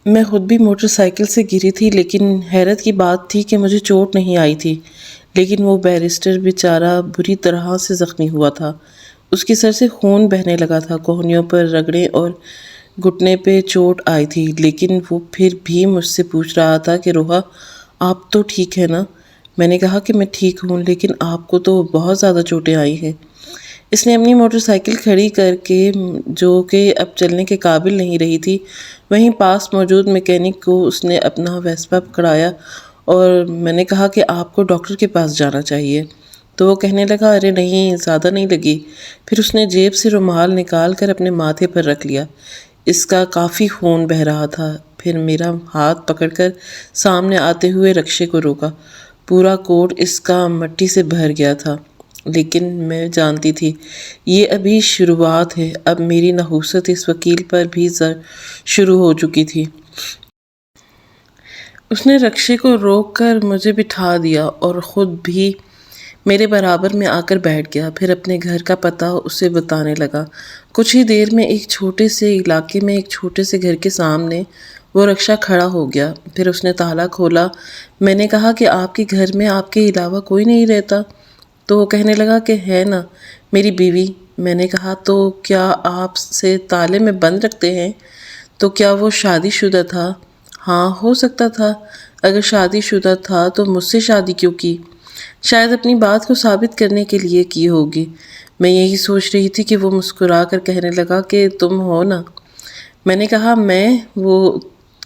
میں خود بھی موٹر سائیکل سے گری تھی، لیکن حیرت کی بات تھی کہ مجھے چوٹ نہیں آئی تھی، لیکن وہ بیرسٹر بیچارہ بری طرح سے زخمی ہوا تھا۔ اس کے سر سے خون بہنے لگا تھا، کوہنیوں پر رگڑیں اور گھٹنے پہ چوٹ آئی تھی، لیکن وہ پھر بھی مجھ سے پوچھ رہا تھا کہ روحا، آپ تو ٹھیک ہے نا؟ میں نے کہا کہ میں ٹھیک ہوں، لیکن آپ کو تو بہت زیادہ چوٹیں آئی ہیں۔ اس نے اپنی موٹر سائیکل کھڑی کر کے، جو کہ اب چلنے کے قابل نہیں رہی تھی، وہیں پاس موجود میکینک کو اس نے اپنا ویسپا پکڑایا اور میں نے کہا کہ آپ کو ڈاکٹر کے پاس جانا چاہیے۔ تو وہ کہنے لگا، ارے نہیں، زیادہ نہیں لگی۔ پھر اس نے جیب سے رومال نکال کر اپنے ماتھے پر رکھ لیا۔ اس کا کافی خون بہہ رہا تھا۔ پھر میرا ہاتھ پکڑ کر سامنے آتے ہوئے رکشے کو روکا۔ پورا کوٹ اس کا مٹی سے بھر گیا تھا، لیکن میں جانتی تھی یہ ابھی شروعات ہے۔ اب میری نحوست اس وکیل پر بھی شروع ہو چکی تھی۔ اس نے رکشے کو روک کر مجھے بٹھا دیا اور خود بھی میرے برابر میں آ کر بیٹھ گیا۔ پھر اپنے گھر کا پتہ اسے بتانے لگا۔ کچھ ہی دیر میں ایک چھوٹے سے علاقے میں ایک چھوٹے سے گھر کے سامنے وہ رکشہ کھڑا ہو گیا۔ پھر اس نے تالا کھولا۔ میں نے کہا کہ آپ کے گھر میں آپ کے علاوہ کوئی نہیں رہتا؟ تو وہ کہنے لگا کہ ہے نا، میری بیوی۔ میں نے کہا، تو کیا آپ سے تالے میں بند رکھتے ہیں؟ تو کیا وہ شادی شدہ تھا؟ ہاں، ہو سکتا تھا۔ اگر شادی شدہ تھا تو مجھ سے شادی کیوں کی؟ شاید اپنی بات کو ثابت کرنے کے لیے کی ہوگی۔ میں یہی سوچ رہی تھی کہ وہ مسکرا کر کہنے لگا کہ تم ہو نا؟ میں نے کہا میں۔ وہ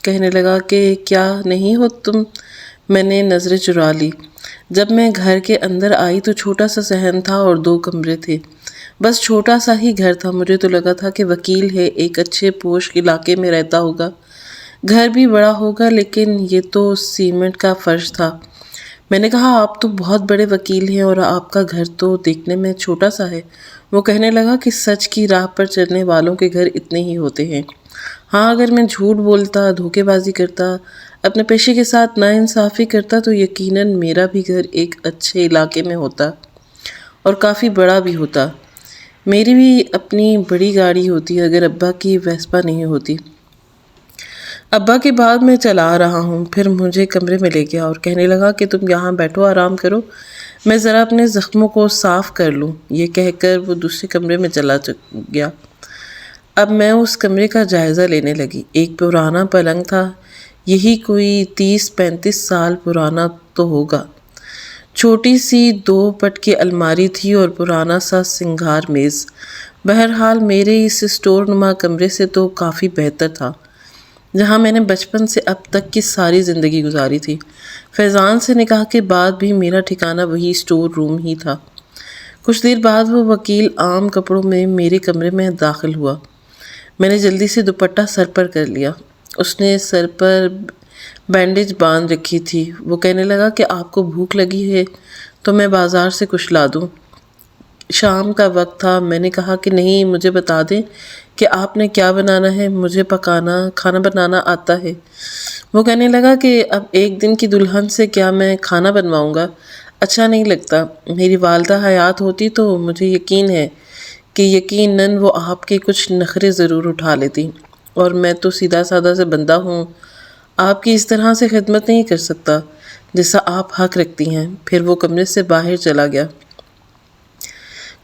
کہنے لگا کہ کیا نہیں ہو تم؟ میں نے نظریں چرا لی۔ جب میں گھر کے اندر آئی تو چھوٹا سا صحن تھا اور 2 کمرے تھے۔ بس چھوٹا سا ہی گھر تھا۔ مجھے تو لگا تھا کہ وکیل ہے، ایک اچھے پوش علاقے میں رہتا ہوگا، گھر بھی بڑا ہوگا، لیکن یہ تو سیمنٹ کا فرش تھا۔ میں نے کہا، آپ تو بہت بڑے وکیل ہیں اور آپ کا گھر تو دیکھنے میں چھوٹا سا ہے۔ وہ کہنے لگا کہ سچ کی راہ پر چلنے والوں کے گھر اتنے ہی ہوتے ہیں۔ ہاں، اگر میں جھوٹ بولتا، دھوکے بازی کرتا، اپنے پیشے کے ساتھ ناانصافی کرتا تو یقیناً میرا بھی گھر ایک اچھے علاقے میں ہوتا اور کافی بڑا بھی ہوتا۔ میری بھی اپنی بڑی گاڑی ہوتی اگر ابا کی ویسپا نہیں ہوتی۔ ابا کے بعد میں چلا رہا ہوں۔ پھر مجھے کمرے میں لے گیا اور کہنے لگا کہ تم یہاں بیٹھو، آرام کرو، میں ذرا اپنے زخموں کو صاف کر لوں۔ یہ کہہ کر وہ دوسرے کمرے میں چلا گیا۔ اب میں اس کمرے کا جائزہ لینے لگی۔ ایک پرانا پلنگ تھا، یہی کوئی 30-35 سال پرانا تو ہوگا۔ چھوٹی سی 2 پٹ کی الماری تھی اور پرانا سا سنگھار میز۔ بہرحال میرے اس اسٹور نما کمرے سے تو کافی بہتر تھا، جہاں میں نے بچپن سے اب تک کی ساری زندگی گزاری تھی۔ فیضان سے نکاح کے بعد بھی میرا ٹھکانہ وہی اسٹور روم ہی تھا۔ کچھ دیر بعد وہ وکیل عام کپڑوں میں میرے کمرے میں داخل ہوا۔ میں نے جلدی سے دوپٹہ سر پر کر لیا۔ اس نے سر پر بینڈیج باندھ رکھی تھی۔ وہ کہنے لگا کہ آپ کو بھوک لگی ہے تو میں بازار سے کچھ لا دوں؟ شام کا وقت تھا۔ میں نے کہا کہ نہیں، مجھے بتا دیں کہ آپ نے کیا بنانا ہے، مجھے کھانا بنانا آتا ہے۔ وہ کہنے لگا کہ اب ایک دن کی دلہن سے کیا میں کھانا بنواؤں گا؟ اچھا نہیں لگتا۔ میری والدہ حیات ہوتی تو مجھے یقین ہے کہ یقیناً وہ آپ کے کچھ نخرے ضرور اٹھا لیتی، اور میں تو سیدھا سادہ سے بندہ ہوں، آپ کی اس طرح سے خدمت نہیں کر سکتا جیسا آپ حق رکھتی ہیں۔ پھر وہ کمرے سے باہر چلا گیا۔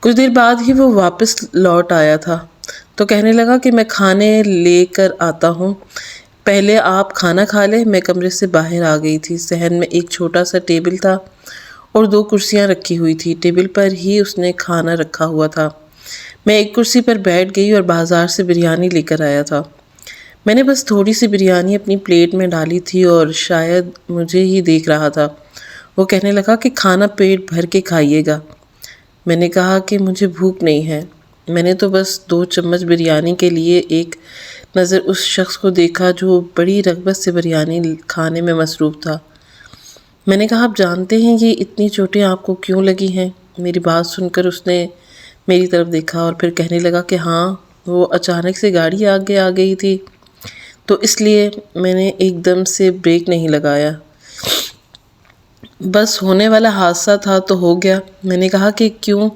کچھ دیر بعد ہی وہ واپس لوٹ آیا تھا تو کہنے لگا کہ میں کھانے لے کر آتا ہوں، پہلے آپ کھانا کھا لیں۔ میں کمرے سے باہر آ گئی تھی۔ صحن میں ایک چھوٹا سا ٹیبل تھا اور 2 کرسیاں رکھی ہوئی تھی۔ ٹیبل پر ہی اس نے کھانا رکھا ہوا تھا۔ میں ایک کرسی پر بیٹھ گئی اور بازار سے بریانی لے کر آیا تھا۔ میں نے بس تھوڑی سی بریانی اپنی پلیٹ میں ڈالی تھی اور شاید مجھے ہی دیکھ رہا تھا۔ وہ کہنے لگا کہ کھانا پیٹ بھر کے کھائیے گا۔ میں نے کہا کہ مجھے بھوک نہیں ہے۔ میں نے تو بس 2 چمچ بریانی کے لیے ایک نظر اس شخص کو دیکھا جو بڑی رغبت سے بریانی کھانے میں مصروف تھا۔ میں نے کہا، آپ جانتے ہیں یہ اتنی چوٹیں آپ کو کیوں لگی ہیں؟ میری بات سن کر اس نے میری طرف دیکھا اور پھر کہنے لگا کہ ہاں، وہ اچانک سے گاڑی آگے آ گئی تھی تو اس لیے میں نے ایک دم سے بریک نہیں لگایا۔ بس ہونے والا حادثہ تھا تو ہو گیا۔ میں نے کہا کہ کیوں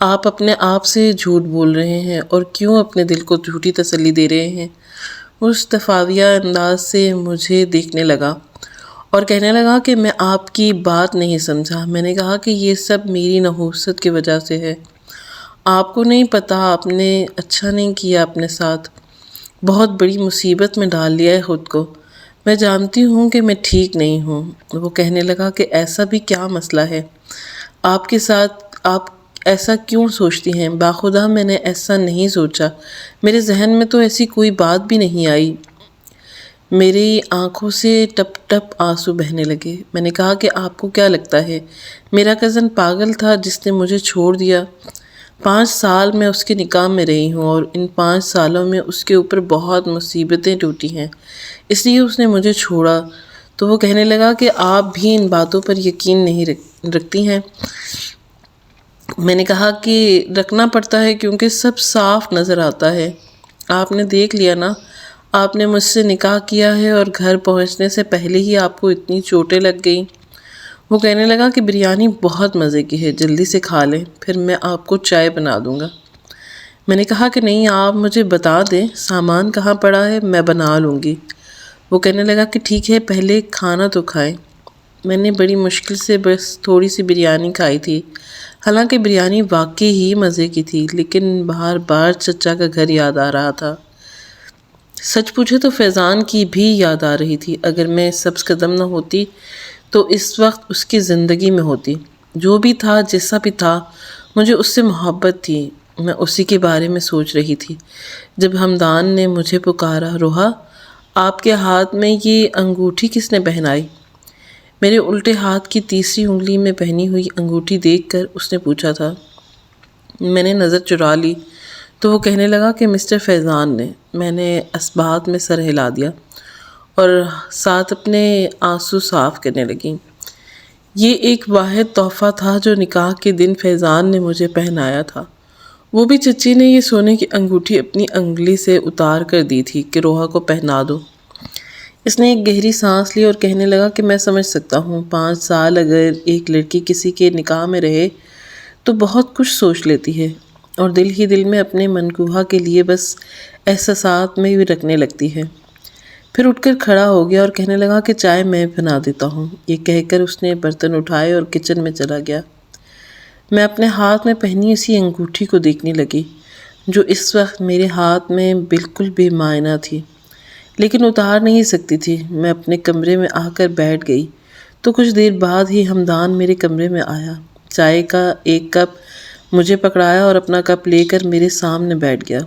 آپ اپنے آپ سے جھوٹ بول رہے ہیں اور کیوں اپنے دل کو جھوٹی تسلی دے رہے ہیں؟ وہ استفادیہ انداز سے مجھے دیکھنے لگا اور کہنے لگا کہ میں آپ کی بات نہیں سمجھا۔ میں نے کہا کہ یہ سب میری نحوست کی وجہ سے ہے۔ آپ کو نہیں پتہ، آپ نے اچھا نہیں کیا اپنے ساتھ، بہت بڑی مصیبت میں ڈال لیا ہے خود کو۔ میں جانتی ہوں کہ میں ٹھیک نہیں ہوں۔ وہ کہنے لگا کہ ایسا بھی کیا مسئلہ ہے آپ کے ساتھ، آپ ایسا کیوں سوچتی ہیں؟ باخدا میں نے ایسا نہیں سوچا، میرے ذہن میں تو ایسی کوئی بات بھی نہیں آئی۔ میری آنکھوں سے ٹپ ٹپ آنسو بہنے لگے۔ میں نے کہا کہ آپ کو کیا لگتا ہے میرا کزن پاگل تھا جس نے مجھے چھوڑ دیا؟ 5 سال میں اس کے نکاح میں رہی ہوں اور ان 5 سالوں میں اس کے اوپر بہت مصیبتیں ٹوٹی ہیں، اس لیے اس نے مجھے چھوڑا۔ تو وہ کہنے لگا کہ آپ بھی ان باتوں پر یقین نہیں رکھتی ہیں۔ میں نے کہا کہ رکھنا پڑتا ہے کیونکہ سب صاف نظر آتا ہے۔ آپ نے دیکھ لیا نا، آپ نے مجھ سے نکاح کیا ہے اور گھر پہنچنے سے پہلے ہی آپ کو اتنی چوٹیں لگ گئیں۔ وہ کہنے لگا کہ بریانی بہت مزے کی ہے، جلدی سے کھا لیں، پھر میں آپ کو چائے بنا دوں گا۔ میں نے کہا کہ نہیں، آپ مجھے بتا دیں سامان کہاں پڑا ہے، میں بنا لوں گی۔ وہ کہنے لگا کہ ٹھیک ہے، پہلے کھانا تو کھائیں۔ میں نے بڑی مشکل سے بس تھوڑی سی بریانی کھائی تھی، حالانکہ بریانی واقعی ہی مزے کی تھی، لیکن بار بار چچا کا گھر یاد آ رہا تھا۔ سچ پوچھے تو فیضان کی بھی یاد آ رہی تھی۔ اگر میں سبز قدم نہ ہوتی تو اس وقت اس کی زندگی میں ہوتی۔ جو بھی تھا، جیسا بھی تھا، مجھے اس سے محبت تھی۔ میں اسی کے بارے میں سوچ رہی تھی جب حمدان نے مجھے پکارا، روحا، آپ کے ہاتھ میں یہ انگوٹھی کس نے پہنائی؟ میرے الٹے ہاتھ کی تیسری انگلی میں پہنی ہوئی انگوٹھی دیکھ کر اس نے پوچھا تھا۔ میں نے نظر چرا لی تو وہ کہنے لگا کہ مسٹر فیضان نے۔ میں نے اسبات میں سر ہلا دیا اور ساتھ اپنے آنسو صاف کرنے لگی۔ یہ ایک واحد تحفہ تھا جو نکاح کے دن فیضان نے مجھے پہنایا تھا۔ وہ بھی چچی نے یہ سونے کی انگوٹھی اپنی انگلی سے اتار کر دی تھی کہ روحا کو پہنا دو۔ اس نے ایک گہری سانس لی اور کہنے لگا کہ میں سمجھ سکتا ہوں، 5 سال اگر ایک لڑکی کسی کے نکاح میں رہے تو بہت کچھ سوچ لیتی ہے اور دل ہی دل میں اپنے منکوحہ کے لیے بس احساسات میں بھی رکھنے لگتی ہے۔ پھر اٹھ کر کھڑا ہو گیا اور کہنے لگا کہ چائے میں بنا دیتا ہوں۔ یہ کہہ کر اس نے برتن اٹھائے اور کچن میں چلا گیا۔ میں اپنے ہاتھ میں پہنی اسی انگوٹھی کو دیکھنے لگی جو اس وقت میرے ہاتھ میں بالکل بے معنی تھی، لیکن اتار نہیں سکتی تھی۔ میں اپنے کمرے میں آ کر بیٹھ گئی تو کچھ دیر بعد ہی حمدان میرے کمرے میں آیا۔ چائے کا ایک کپ مجھے پکڑایا اور اپنا کپ لے کر میرے سامنے بیٹھ گیا۔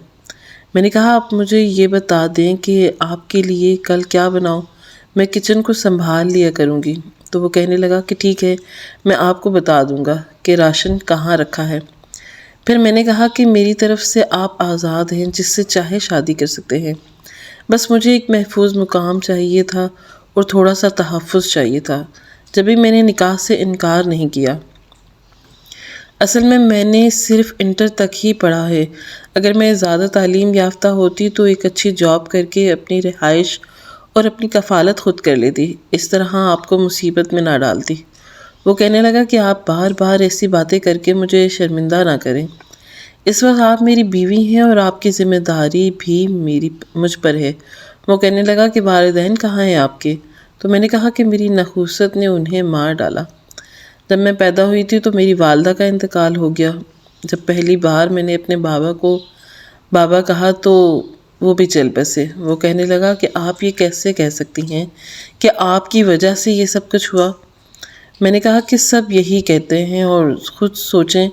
میں نے کہا، آپ مجھے یہ بتا دیں کہ آپ کے لیے کل کیا بناؤں، میں کچن کو سنبھال لیا کروں گی۔ تو وہ کہنے لگا کہ ٹھیک ہے، میں آپ کو بتا دوں گا کہ راشن کہاں رکھا ہے۔ پھر میں نے کہا کہ میری طرف سے آپ آزاد ہیں، جس سے چاہے شادی کر سکتے ہیں، بس مجھے ایک محفوظ مقام چاہیے تھا اور تھوڑا سا تحفظ چاہیے تھا۔ جبھی میں نے نکاح سے انکار نہیں کیا۔ اصل میں نے صرف انٹر تک ہی پڑھا ہے۔ اگر میں زیادہ تعلیم یافتہ ہوتی تو ایک اچھی جاب کر کے اپنی رہائش اور اپنی کفالت خود کر لیتی، اس طرح آپ کو مصیبت میں نہ ڈالتی۔ وہ کہنے لگا کہ آپ بار بار ایسی باتیں کر کے مجھے شرمندہ نہ کریں۔ اس وقت آپ میری بیوی ہیں اور آپ کی ذمہ داری بھی مجھ پر ہے۔ وہ کہنے لگا کہ والدین کہاں ہیں آپ کے؟ تو میں نے کہا کہ میری نحوست نے انہیں مار ڈالا۔ جب میں پیدا ہوئی تھی تو میری والدہ کا انتقال ہو گیا۔ جب پہلی بار میں نے اپنے بابا کو بابا کہا تو وہ بھی چل بسے۔ وہ کہنے لگا کہ آپ یہ کیسے کہہ سکتی ہیں کہ آپ کی وجہ سے یہ سب کچھ ہوا؟ میں نے کہا کہ سب یہی کہتے ہیں، اور خود سوچیں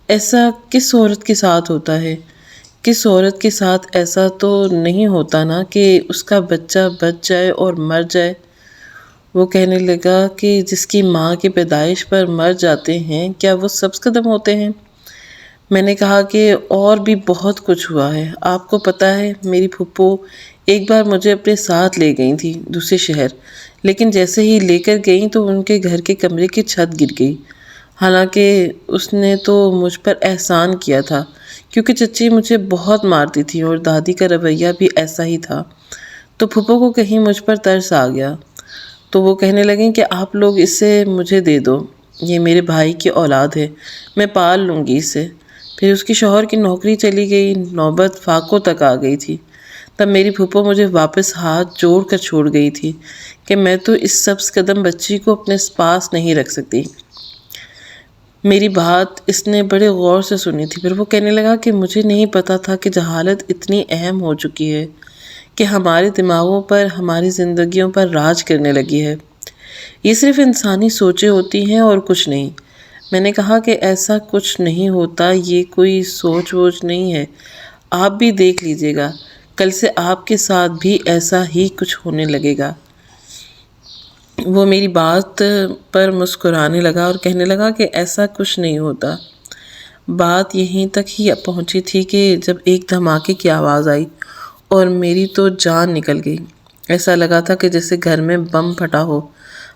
ایسا کس عورت کے ساتھ ہوتا ہے؟ کس عورت کے ساتھ ایسا تو نہیں ہوتا نا کہ اس کا بچہ بچ جائے اور مر جائے؟ وہ کہنے لگا کہ جس کی ماں کی پیدائش پر مر جاتے ہیں، کیا وہ سبز قدم ہوتے ہیں؟ میں نے کہا کہ اور بھی بہت کچھ ہوا ہے۔ آپ کو پتہ ہے، میری پھپھو ایک بار مجھے اپنے ساتھ لے گئی تھی دوسرے شہر، لیکن جیسے ہی لے کر گئیں تو ان کے گھر کے کمرے کی چھت گر گئی۔ حالانکہ اس نے تو مجھ پر احسان کیا تھا، کیونکہ چچی مجھے بہت مارتی تھی اور دادی کا رویہ بھی ایسا ہی تھا، تو پھپھو کو کہیں مجھ پر ترس آ گیا۔ تو وہ کہنے لگیں کہ آپ لوگ اسے مجھے دے دو، یہ میرے بھائی کی اولاد ہے، میں پال لوں گی اسے۔ پھر اس کی شوہر کی نوکری چلی گئی، نوبت فاقوں تک آ گئی تھی۔ تب میری پھوپھو مجھے واپس ہاتھ جوڑ کر چھوڑ گئی تھی کہ میں تو اس سبز قدم بچی کو اپنے پاس نہیں رکھ سکتی۔ میری بات اس نے بڑے غور سے سنی تھی، پھر وہ کہنے لگا کہ مجھے نہیں پتا تھا کہ جہالت اتنی اہم ہو چکی ہے، کہ ہمارے دماغوں پر، ہماری زندگیوں پر راج کرنے لگی ہے۔ یہ صرف انسانی سوچیں ہوتی ہیں اور کچھ نہیں۔ میں نے کہا کہ ایسا کچھ نہیں ہوتا، یہ کوئی سوچ ووچ نہیں ہے، آپ بھی دیکھ لیجئے گا، کل سے آپ کے ساتھ بھی ایسا ہی کچھ ہونے لگے گا۔ وہ میری بات پر مسکرانے لگا اور کہنے لگا کہ ایسا کچھ نہیں ہوتا۔ بات یہیں تک ہی پہنچی تھی کہ جب ایک دھماکے کی آواز آئی اور میری تو جان نکل گئی۔ ایسا لگا تھا کہ جیسے گھر میں بم پھٹا ہو۔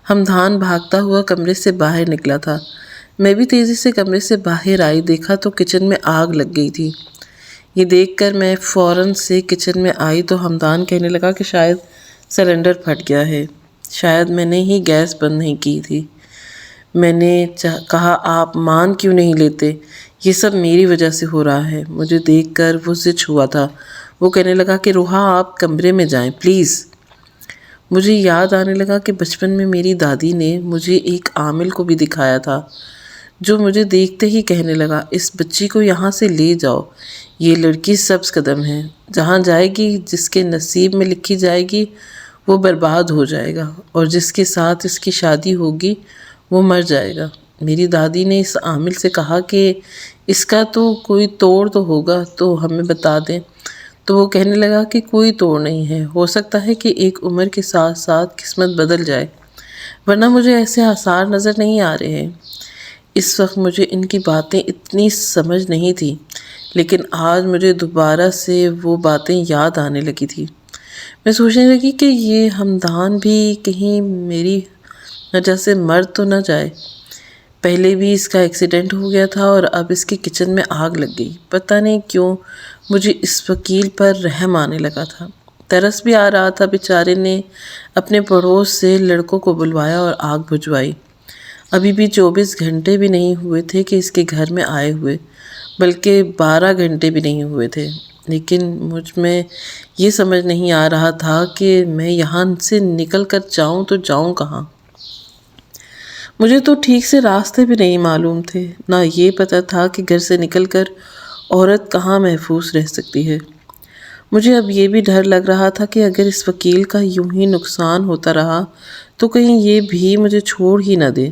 ہمدان بھاگتا ہوا کمرے سے باہر نکلا تھا۔ میں بھی تیزی سے کمرے سے باہر آئی، دیکھا تو کچن میں آگ لگ گئی تھی۔ یہ دیکھ کر میں فوراً سے کچن میں آئی تو ہمدان کہنے لگا کہ شاید سلنڈر پھٹ گیا ہے، شاید میں نے ہی گیس بند نہیں کی تھی۔ میں نے کہا آپ مان کیوں نہیں لیتے؟ یہ سب میری وجہ سے ہو رہا ہے۔ مجھے دیکھ کر وہ زچ ہوا تھا۔ وہ کہنے لگا کہ روحا آپ کمرے میں جائیں پلیز۔ مجھے یاد آنے لگا کہ بچپن میں میری دادی نے مجھے ایک عامل کو بھی دکھایا تھا، جو مجھے دیکھتے ہی کہنے لگا اس بچی کو یہاں سے لے جاؤ، یہ لڑکی سبز قدم ہے، جہاں جائے گی، جس کے نصیب میں لکھی جائے گی وہ برباد ہو جائے گا، اور جس کے ساتھ اس کی شادی ہوگی وہ مر جائے گا۔ میری دادی نے اس عامل سے کہا کہ اس کا تو کوئی توڑ تو ہوگا تو ہمیں بتا دیں۔ تو وہ کہنے لگا کہ کوئی توڑ نہیں ہے، ہو سکتا ہے کہ ایک عمر کے ساتھ ساتھ قسمت بدل جائے، ورنہ مجھے ایسے آثار نظر نہیں آ رہے ہیں۔ اس وقت مجھے ان کی باتیں اتنی سمجھ نہیں تھی، لیکن آج مجھے دوبارہ سے وہ باتیں یاد آنے لگی تھی۔ میں سوچنے لگی کہ یہ ہمدان بھی کہیں میری وجہ سے مر تو نہ جائے۔ پہلے بھی اس کا ایکسیڈنٹ ہو گیا تھا اور اب اس کے کچن میں آگ لگ گئی۔ پتہ نہیں کیوں مجھے اس وکیل پر رحم آنے لگا تھا، ترس بھی آ رہا تھا۔ بیچارے نے اپنے پڑوس سے لڑکوں کو بلوایا اور آگ بجھوائی۔ ابھی بھی 24 گھنٹے بھی نہیں ہوئے تھے کہ اس کے گھر میں آئے ہوئے، بلکہ 12 گھنٹے بھی نہیں ہوئے تھے، لیکن مجھ میں یہ سمجھ نہیں آ رہا تھا کہ میں یہاں سے نکل کر جاؤں تو جاؤں کہاں۔ مجھے تو ٹھیک سے راستے بھی نہیں معلوم تھے، نہ یہ پتہ تھا کہ گھر سے نکل کر عورت کہاں محفوظ رہ سکتی ہے۔ مجھے اب یہ بھی ڈر لگ رہا تھا کہ اگر اس وکیل کا یوں ہی نقصان ہوتا رہا تو کہیں یہ بھی مجھے چھوڑ ہی نہ دے۔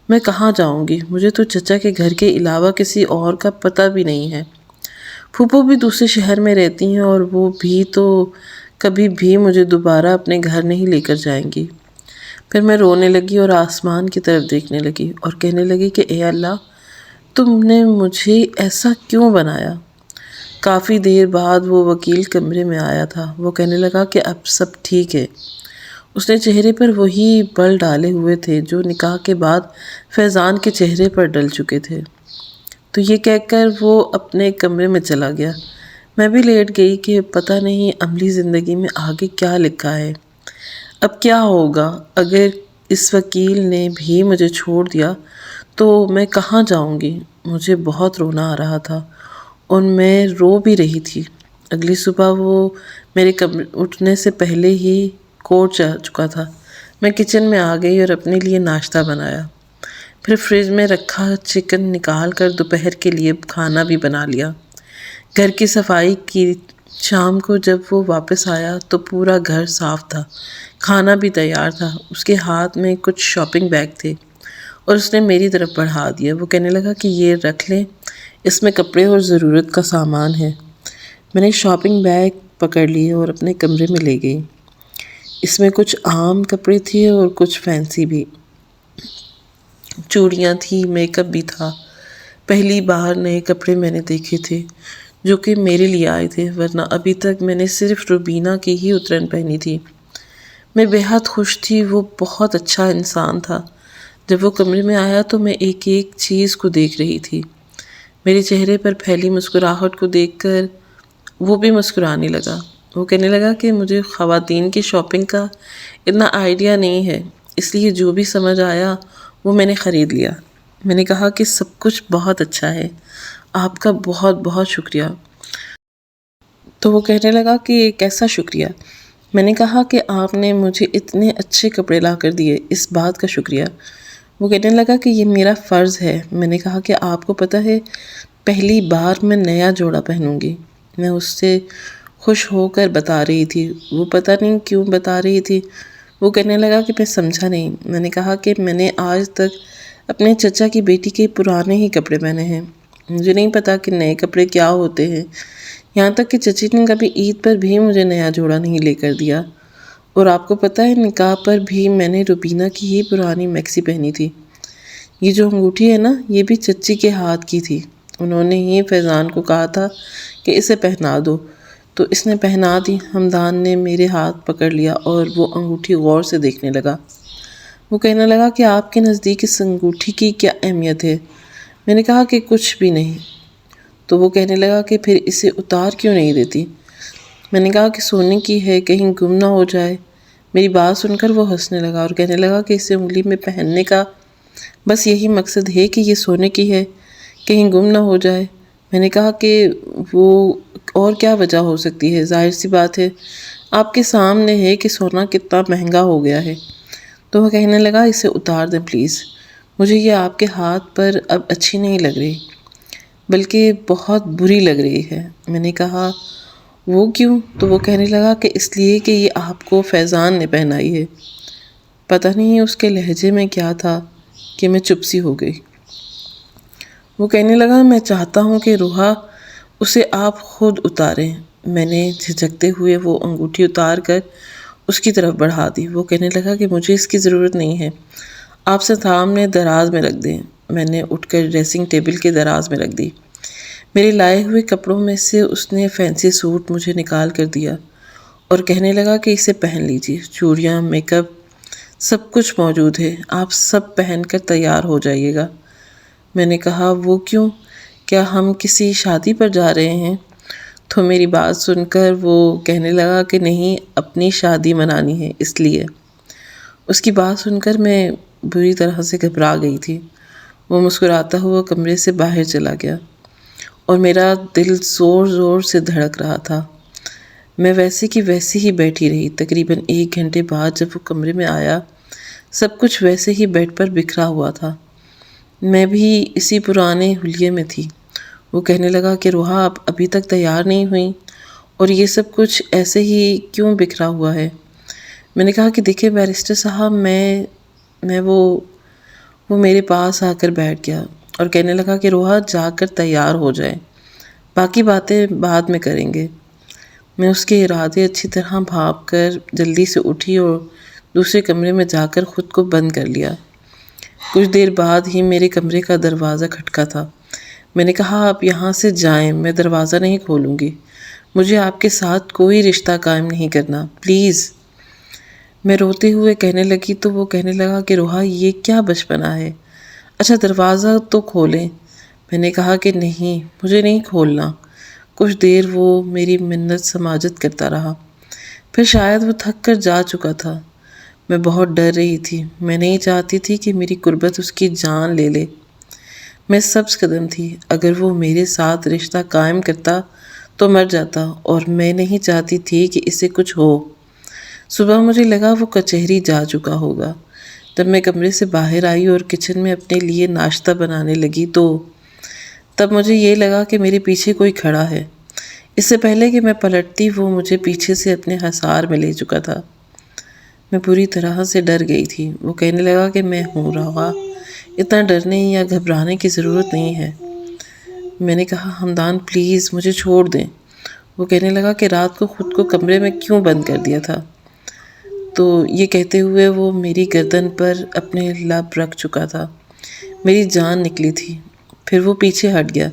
میں کہاں جاؤں گی؟ مجھے تو چچا کے گھر کے علاوہ کسی اور کا پتہ بھی نہیں ہے۔ پھوپھو بھی دوسرے شہر میں رہتی ہیں اور وہ بھی تو کبھی بھی مجھے دوبارہ اپنے گھر نہیں لے کر جائیں گی۔ پھر میں رونے لگی اور آسمان کی طرف دیکھنے لگی اور کہنے لگی کہ اے اللہ، تم نے مجھے ایسا کیوں بنایا؟ کافی دیر بعد وہ وکیل کمرے میں آیا تھا۔ وہ کہنے لگا کہ اب سب ٹھیک ہے۔ اس نے چہرے پر وہی بل ڈالے ہوئے تھے جو نکاح کے بعد فیضان کے چہرے پر ڈل چکے تھے۔ تو یہ کہہ کر وہ اپنے کمرے میں چلا گیا۔ میں بھی لیٹ گئی کہ پتہ نہیں عملی زندگی میں آگے کیا لکھا ہے، اب کیا ہوگا۔ اگر اس وکیل نے بھی مجھے چھوڑ دیا تو میں کہاں جاؤں گی؟ مجھے بہت رونا آ رہا تھا اور میں رو بھی رہی تھی۔ اگلی صبح وہ میرے اٹھنے سے پہلے ہی کورٹ جا چکا تھا۔ میں کچن میں آ گئی اور اپنے لیے ناشتہ بنایا، پھر فریج میں رکھا چکن نکال کر دوپہر کے لیے کھانا بھی بنا لیا۔ گھر کی صفائی کی۔ شام کو جب وہ واپس آیا تو پورا گھر صاف تھا، کھانا بھی تیار تھا۔ اس کے ہاتھ میں کچھ شاپنگ بیگ تھے اور اس نے میری طرف بڑھا دیا۔ وہ کہنے لگا کہ یہ رکھ لیں، اس میں کپڑے اور ضرورت کا سامان ہے۔ میں نے شاپنگ بیگ پکڑ لیے اور اپنے کمرے میں لے گئی۔ اس میں کچھ عام کپڑے تھے اور کچھ فینسی بھی، چوڑیاں تھیں، میک اپ بھی تھا۔ پہلی بار نئے کپڑے میں نے دیکھے تھے جو کہ میرے لیے آئے تھے، ورنہ ابھی تک میں نے صرف روبینہ کی ہی اترن پہنی تھی۔ میں بے حد خوش تھی، وہ بہت اچھا انسان تھا۔ جب وہ کمرے میں آیا تو میں ایک ایک چیز کو دیکھ رہی تھی۔ میرے چہرے پر پھیلی مسکراہٹ کو دیکھ کر وہ بھی مسکرانے لگا۔ وہ کہنے لگا کہ مجھے خواتین کی شاپنگ کا اتنا آئیڈیا نہیں ہے، اس لیے جو بھی سمجھ آیا وہ میں نے خرید لیا۔ میں نے کہا کہ سب کچھ بہت اچھا ہے، آپ کا بہت بہت شکریہ۔ تو وہ کہنے لگا کہ کیسا شکریہ؟ میں نے کہا کہ آپ نے مجھے اتنے اچھے کپڑے لا کر دیے، اس بات کا شکریہ۔ وہ کہنے لگا کہ یہ میرا فرض ہے۔ میں نے کہا کہ آپ کو پتہ ہے پہلی بار میں نیا جوڑا پہنوں گی۔ میں اس سے خوش ہو کر بتا رہی تھی، وہ پتہ نہیں کیوں بتا رہی تھی۔ وہ کہنے لگا کہ میں سمجھا نہیں۔ میں نے کہا کہ میں نے آج تک اپنے چچا کی بیٹی کے پرانے ہی کپڑے پہنے ہیں، مجھے نہیں پتا کہ نئے کپڑے کیا ہوتے ہیں، یہاں تک کہ چچی نے کبھی عید پر بھی مجھے نیا جوڑا نہیں لے کر دیا، اور آپ کو پتہ ہے نکاح پر بھی میں نے روبینہ کی ہی پرانی میکسی پہنی تھی۔ یہ جو انگوٹھی ہے نا، یہ بھی چچی کے ہاتھ کی تھی، انہوں نے ہی فیضان کو کہا تھا کہ اسے پہنا دو، تو اس نے پہنا دی۔ حمدان نے میرے ہاتھ پکڑ لیا اور وہ انگوٹھی غور سے دیکھنے لگا۔ وہ کہنے لگا کہ آپ کے نزدیک اس انگوٹھی کی کیا اہمیت ہے؟ میں نے کہا کہ کچھ بھی نہیں۔ تو وہ کہنے لگا کہ پھر اسے اتار کیوں نہیں دیتی؟ میں نے کہا کہ سونے کی ہے، کہیں گم نہ ہو جائے۔ میری بات سن کر وہ ہنسنے لگا اور کہنے لگا کہ اسے انگلی میں پہننے کا بس یہی مقصد ہے کہ یہ سونے کی ہے، کہیں گم نہ ہو جائے۔ میں نے کہا کہ وہ اور کیا وجہ ہو سکتی ہے؟ ظاہر سی بات ہے آپ کے سامنے ہے کہ سونا کتنا مہنگا ہو گیا ہے۔ تو وہ کہنے لگا اسے اتار دیں پلیز، مجھے یہ آپ کے ہاتھ پر اب اچھی نہیں لگ رہی، بلکہ بہت بری لگ رہی ہے۔ میں نے کہا وہ کیوں؟ تو وہ کہنے لگا کہ اس لیے کہ یہ آپ کو فیضان نے پہنائی ہے۔ پتہ نہیں اس کے لہجے میں کیا تھا کہ میں چپ سی ہو گئی۔ وہ کہنے لگا میں چاہتا ہوں کہ روحا اسے آپ خود اتاریں۔ میں نے جھجکتے ہوئے وہ انگوٹھی اتار کر اس کی طرف بڑھا دی۔ وہ کہنے لگا کہ مجھے اس کی ضرورت نہیں ہے، آپ سے سامنے دراز میں رکھ دیں۔ میں نے اٹھ کر ڈریسنگ ٹیبل کے دراز میں رکھ دی۔ میرے لائے ہوئے کپڑوں میں سے اس نے فینسی سوٹ مجھے نکال کر دیا اور کہنے لگا کہ اسے پہن لیجیے، چوڑیاں، میک اپ، سب کچھ موجود ہے، آپ سب پہن کر تیار ہو جائیے گا۔ میں نے کہا وہ کیوں؟ کیا ہم کسی شادی پر جا رہے ہیں؟ تو میری بات سن کر وہ کہنے لگا کہ نہیں، اپنی شادی منانی ہے اس لیے۔ اس کی بات سن کر میں بری طرح سے گھبرا گئی تھی۔ وہ مسکراتا ہوا کمرے سے باہر چلا گیا اور میرا دل زور زور سے دھڑک رہا تھا۔ میں ویسے کی ویسے ہی بیٹھی رہی۔ تقریباً 1 گھنٹے بعد جب وہ کمرے میں آیا، سب کچھ ویسے ہی بیڈ پر بکھرا ہوا تھا، میں بھی اسی پرانے حلیے میں تھی۔ وہ کہنے لگا کہ روحا آپ ابھی تک تیار نہیں ہوئیں اور یہ سب کچھ ایسے ہی کیوں بکھرا ہوا ہے؟ میں نے کہا کہ دیکھیں بیرسٹر صاحب، وہ میرے پاس آ کر بیٹھ گیا اور کہنے لگا کہ روحا جا کر تیار ہو جائے، باقی باتیں بعد میں کریں گے۔ میں اس کے ارادے اچھی طرح بھانپ کر جلدی سے اٹھی اور دوسرے کمرے میں جا کر خود کو بند کر لیا۔ کچھ دیر بعد ہی میرے کمرے کا دروازہ کھٹکا تھا۔ میں نے کہا آپ یہاں سے جائیں، میں دروازہ نہیں کھولوں گی، مجھے آپ کے ساتھ کوئی رشتہ قائم نہیں کرنا، پلیز۔ میں روتے ہوئے کہنے لگی تو وہ کہنے لگا کہ روحا یہ کیا بچپنا ہے، اچھا دروازہ تو کھولیں۔ میں نے کہا کہ نہیں، مجھے نہیں کھولنا۔ کچھ دیر وہ میری منت سماجت کرتا رہا، پھر شاید وہ تھک کر جا چکا تھا۔ میں بہت ڈر رہی تھی، میں نہیں چاہتی تھی کہ میری قربت اس کی جان لے لے۔ میں سبز قدم تھی، اگر وہ میرے ساتھ رشتہ قائم کرتا تو مر جاتا، اور میں نہیں چاہتی تھی کہ اسے کچھ ہو۔ صبح مجھے لگا وہ کچہری جا چکا ہوگا۔ جب میں کمرے سے باہر آئی اور کچن میں اپنے لیے ناشتہ بنانے لگی تو تب مجھے یہ لگا کہ میرے پیچھے کوئی کھڑا ہے۔ اس سے پہلے کہ میں پلٹتی وہ مجھے پیچھے سے اپنے حصار میں لے چکا تھا۔ میں پوری طرح سے ڈر گئی تھی۔ وہ کہنے لگا کہ میں ہوں روحا، اتنا ڈرنے یا گھبرانے کی ضرورت نہیں ہے۔ میں نے کہا حمدان پلیز مجھے چھوڑ دیں۔ وہ کہنے لگا کہ رات کو خود کو کمرے میں کیوں بند کر دیا تھا؟ تو یہ کہتے ہوئے وہ میری گردن پر اپنے لب رکھ چکا تھا۔ میری جان نکلی تھی۔ پھر وہ پیچھے ہٹ گیا۔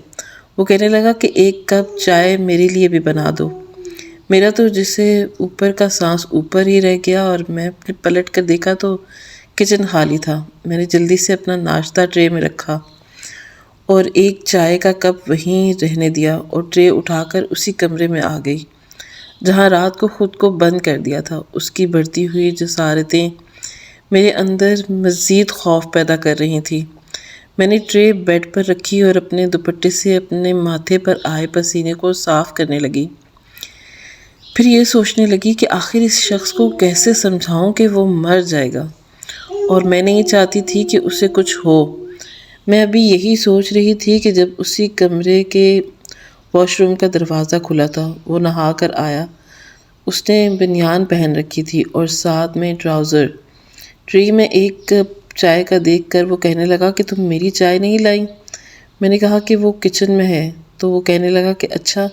وہ کہنے لگا کہ 1 کپ چائے میرے لیے بھی بنا دو۔ میرا تو جسے اوپر کا سانس اوپر ہی رہ گیا اور میں اپنے پلٹ کر دیکھا تو کچن خالی تھا۔ میں نے جلدی سے اپنا ناشتہ ٹرے میں رکھا اور 1 چائے کا کپ وہیں رہنے دیا اور ٹرے اٹھا کر اسی کمرے میں آ گئی جہاں رات کو خود کو بند کر دیا تھا۔ اس کی بڑھتی ہوئی جسارتیں میرے اندر مزید خوف پیدا کر رہی تھیں۔ میں نے ٹرے بیڈ پر رکھی اور اپنے دوپٹے سے اپنے ماتھے پر آئے پسینے کو صاف کرنے لگی۔ پھر یہ سوچنے لگی کہ آخر اس شخص کو کیسے سمجھاؤں کہ وہ مر جائے گا، اور میں نہیں چاہتی تھی کہ اسے کچھ ہو۔ میں ابھی یہی سوچ رہی تھی کہ جب اسی کمرے کے واش روم کا دروازہ کھلا تھا۔ وہ نہا کر آیا۔ اس نے بنیان پہن رکھی تھی اور ساتھ میں ٹراؤزر۔ ٹری میں ایک کپ چائے کا دیکھ کر وہ کہنے لگا کہ تم میری چائے نہیں لائی؟ میں نے کہا کہ وہ کچن میں ہے۔ تو وہ کہنے لگا کہ اچھا،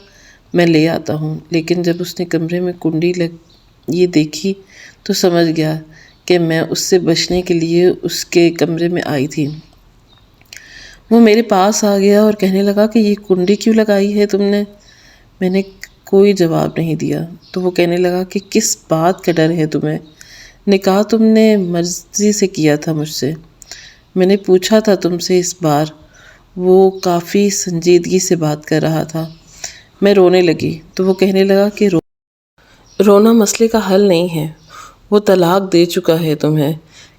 میں لے آتا ہوں۔ لیکن جب اس نے کمرے میں کنڈی یہ دیکھی تو سمجھ گیا کہ میں اس سے بچنے کے لیے اس کے کمرے میں آئی تھی۔ وہ میرے پاس آ گیا اور کہنے لگا کہ یہ کنڈی کیوں لگائی ہے تم نے؟ میں نے کوئی جواب نہیں دیا۔ تو وہ کہنے لگا کہ کس بات کا ڈر ہے تمہیں؟ نکاح تم نے مرضی سے کیا تھا مجھ سے۔ میں نے پوچھا تھا تم سے اس بار۔ وہ کافی سنجیدگی سے بات کر رہا تھا۔ میں رونے لگی۔ تو وہ کہنے لگا کہ رونا مسئلے کا حل نہیں ہے۔ وہ طلاق دے چکا ہے تمہیں۔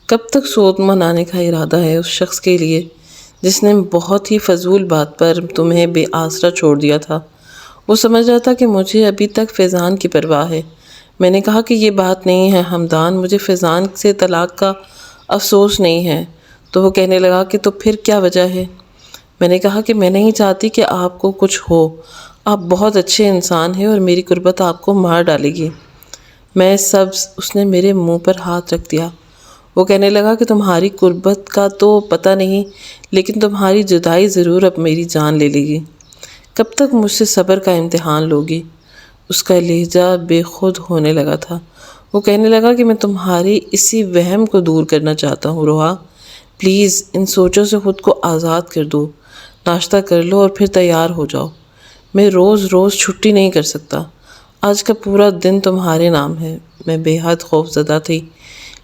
کب تک سود منانے کا ارادہ ہے اس شخص کے لیے جس نے بہت ہی فضول بات پر تمہیں بے آسرا چھوڑ دیا تھا؟ وہ سمجھ رہا تھا کہ مجھے ابھی تک فیضان کی پرواہ ہے۔ میں نے کہا کہ یہ بات نہیں ہے حمدان، مجھے فیضان سے طلاق کا افسوس نہیں ہے۔ تو وہ کہنے لگا کہ تو پھر کیا وجہ ہے؟ میں نے کہا کہ میں نہیں چاہتی کہ آپ کو کچھ ہو۔ آپ بہت اچھے انسان ہیں اور میری غربت آپ کو مار ڈالے گی۔ میں سبز۔ اس نے میرے منہ پر ہاتھ رکھ دیا۔ وہ کہنے لگا کہ تمہاری غربت کا تو پتہ نہیں، لیکن تمہاری جدائی ضرور اب میری جان لے لے گی۔ کب تک مجھ سے صبر کا امتحان لوگی؟ اس کا لہجہ بے خود ہونے لگا تھا۔ وہ کہنے لگا کہ میں تمہاری اسی وہم کو دور کرنا چاہتا ہوں روحا۔ پلیز ان سوچوں سے خود کو آزاد کر دو۔ ناشتہ کر لو اور پھر تیار ہو جاؤ۔ میں روز روز چھٹی نہیں کر سکتا۔ آج کا پورا دن تمہارے نام ہے۔ میں بے حد خوف زدہ تھی،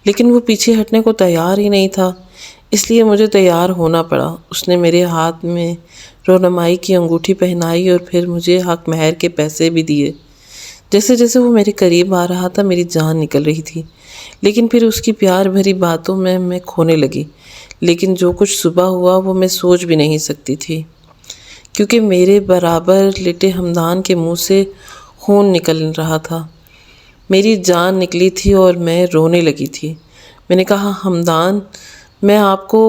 لیکن وہ پیچھے ہٹنے کو تیار ہی نہیں تھا، اس لیے مجھے تیار ہونا پڑا۔ اس نے میرے ہاتھ میں رونمائی کی انگوٹھی پہنائی اور پھر مجھے حق مہر کے پیسے بھی دیے۔ جیسے جیسے وہ میرے قریب آ رہا تھا میری جان نکل رہی تھی، لیکن پھر اس کی پیار بھری باتوں میں کھونے لگی۔ لیکن جو کچھ صبح ہوا وہ میں سوچ بھی نہیں سکتی تھی، کیونکہ میرے برابر لیٹے حمدان کے منہ سے خون نکل رہا تھا۔ میری جان نکلی تھی اور میں رونے لگی تھی۔ میں نے کہا حمدان، میں آپ کو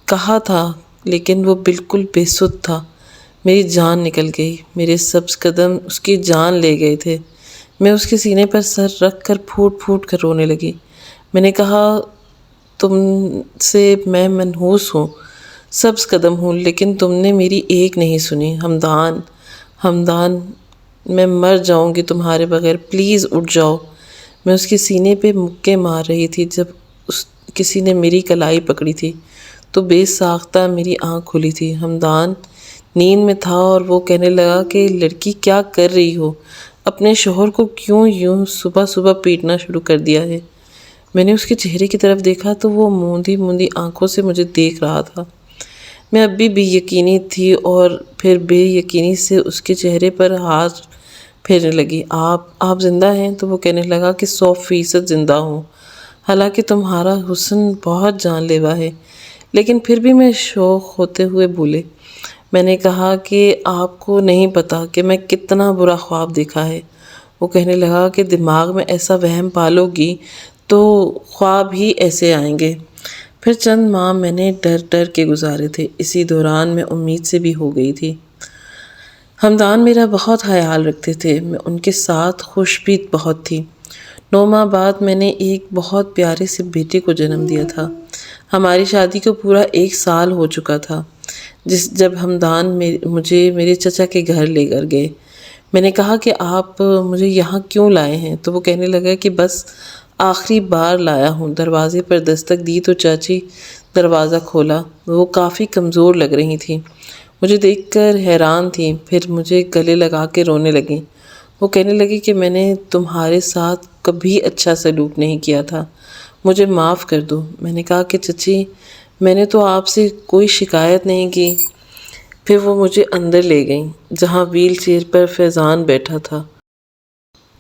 کہا تھا، لیکن وہ بالکل بے سدھ تھا۔ میری جان نکل گئی۔ میرے سبز قدم اس کی جان لے گئے تھے۔ میں اس کے سینے پر سر رکھ کر پھوٹ پھوٹ کر رونے لگی۔ میں نے کہا تم سے میں منحوس ہوں، سبز قدم ہوں، لیکن تم نے میری ایک نہیں سنی۔ حمدان، حمدان، میں مر جاؤں گی تمہارے بغیر، پلیز اٹھ جاؤ۔ میں اس کے سینے پہ مکے مار رہی تھی۔ جب کسی نے میری کلائی پکڑی تھی تو بے ساختہ میری آنکھ کھلی تھی۔ حمدان نیند میں تھا اور وہ کہنے لگا کہ لڑکی کیا کر رہی ہو؟ اپنے شوہر کو کیوں یوں صبح صبح پیٹنا شروع کر دیا ہے؟ میں نے اس کے چہرے کی طرف دیکھا تو وہ موندی موندی آنکھوں سے مجھے دیکھ رہا تھا۔ میں اب بھی بے یقینی تھی اور پھر بے یقینی سے اس کے چہرے پر ہاتھ پھیرنے لگی۔ آپ زندہ ہیں؟ تو وہ کہنے لگا کہ 100% زندہ ہوں، حالانکہ تمہارا حسن بہت جان لیوا ہے۔ لیکن پھر بھی میں شوق ہوتے ہوئے بولے۔ میں نے کہا کہ آپ کو نہیں پتا کہ میں کتنا برا خواب دیکھا ہے۔ وہ کہنے لگا کہ دماغ میں ایسا وہم پالو گی تو خواب ہی ایسے آئیں گے۔ پھر چند ماہ میں نے ڈر ڈر کے گزارے تھے۔ اسی دوران میں امید سے بھی ہو گئی تھی۔ حمدان میرا بہت خیال رکھتے تھے۔ میں ان کے ساتھ خوش بھی بہت تھی۔ 9 ماہ بعد میں نے ایک بہت پیارے سے بیٹے کو جنم دیا تھا۔ ہماری شادی کو پورا 1 سال ہو چکا تھا جب حمدان مجھے میرے چچا کے گھر لے کر گئے۔ میں نے کہا کہ آپ مجھے یہاں کیوں لائے ہیں؟ تو وہ کہنے لگا کہ بس آخری بار لایا ہوں۔ دروازے پر دستک دی تو چاچی دروازہ کھولا۔ وہ کافی کمزور لگ رہی تھیں، مجھے دیکھ کر حیران تھیں، پھر مجھے گلے لگا کے رونے لگیں۔ وہ کہنے لگی کہ میں نے تمہارے ساتھ کبھی اچھا سلوک نہیں کیا تھا، مجھے معاف کر دو۔ میں نے کہا کہ چچی میں نے تو آپ سے کوئی شکایت نہیں کی۔ پھر وہ مجھے اندر لے گئیں جہاں ویل چیئر پر فیضان بیٹھا تھا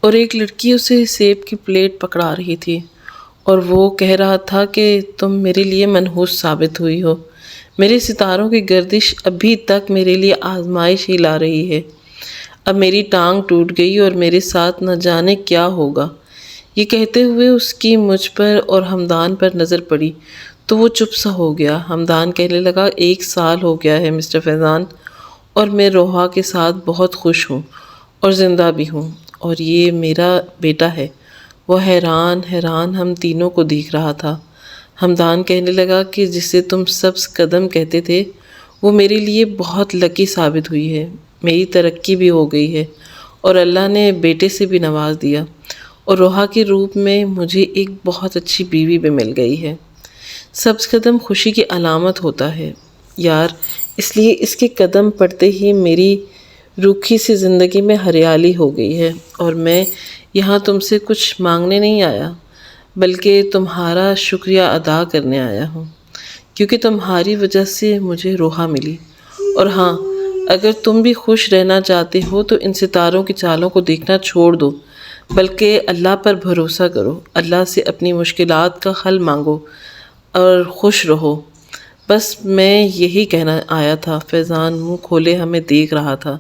اور ایک لڑکی اسے سیب کی پلیٹ پکڑا رہی تھی اور وہ کہہ رہا تھا کہ تم میرے لیے منحوس ثابت ہوئی ہو۔ میرے ستاروں کی گردش ابھی تک میرے لیے آزمائش ہی لا رہی ہے۔ اب میری ٹانگ ٹوٹ گئی اور میرے ساتھ نہ جانے کیا ہوگا۔ یہ کہتے ہوئے اس کی مجھ پر اور حمدان پر نظر پڑی تو وہ چپ سا ہو گیا۔ حمدان کہنے لگا، 1 سال ہو گیا ہے مسٹر فیضان، اور میں روحا کے ساتھ بہت خوش ہوں اور زندہ بھی ہوں، اور یہ میرا بیٹا ہے۔ وہ حیران حیران ہم تینوں کو دیکھ رہا تھا۔ حمدان کہنے لگا کہ جسے تم سبز قدم کہتے تھے وہ میرے لیے بہت لکی ثابت ہوئی ہے۔ میری ترقی بھی ہو گئی ہے اور اللہ نے بیٹے سے بھی نواز دیا، اور روحا کے روپ میں مجھے ایک بہت اچھی بیوی بھی مل گئی ہے۔ سبز قدم خوشی کی علامت ہوتا ہے یار، اس لیے اس کے قدم پڑتے ہی میری روکھی سی زندگی میں ہریالی ہو گئی ہے، اور میں یہاں تم سے کچھ مانگنے نہیں آیا بلکہ تمہارا شکریہ ادا کرنے آیا ہوں، کیونکہ تمہاری وجہ سے مجھے روحا ملی۔ اور ہاں، اگر تم بھی خوش رہنا چاہتے ہو تو ان ستاروں کی چالوں کو دیکھنا چھوڑ دو، بلکہ اللہ پر بھروسہ کرو، اللہ سے اپنی مشکلات کا حل مانگو اور خوش رہو۔ بس میں یہی کہنا آیا تھا۔ فیضان منہ کھولے ہمیں دیکھ رہا تھا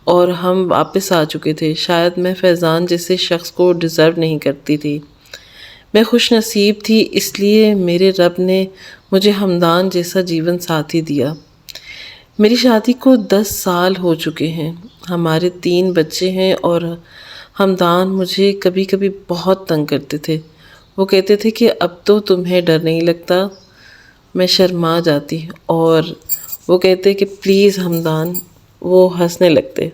اور ہم واپس آ چکے تھے۔ شاید میں فیضان جیسے شخص کو ڈیزرو نہیں کرتی تھی۔ میں خوش نصیب تھی، اس لیے میرے رب نے مجھے حمدان جیسا جیون ساتھی دیا۔ میری شادی کو 10 سال ہو چکے ہیں، ہمارے 3 بچے ہیں، اور حمدان مجھے کبھی کبھی بہت تنگ کرتے تھے۔ وہ کہتے تھے کہ اب تو تمہیں ڈر نہیں لگتا۔ میں شرما جاتی اور وہ کہتے کہ پلیز حمدان، وہ ہنسنے لگتے۔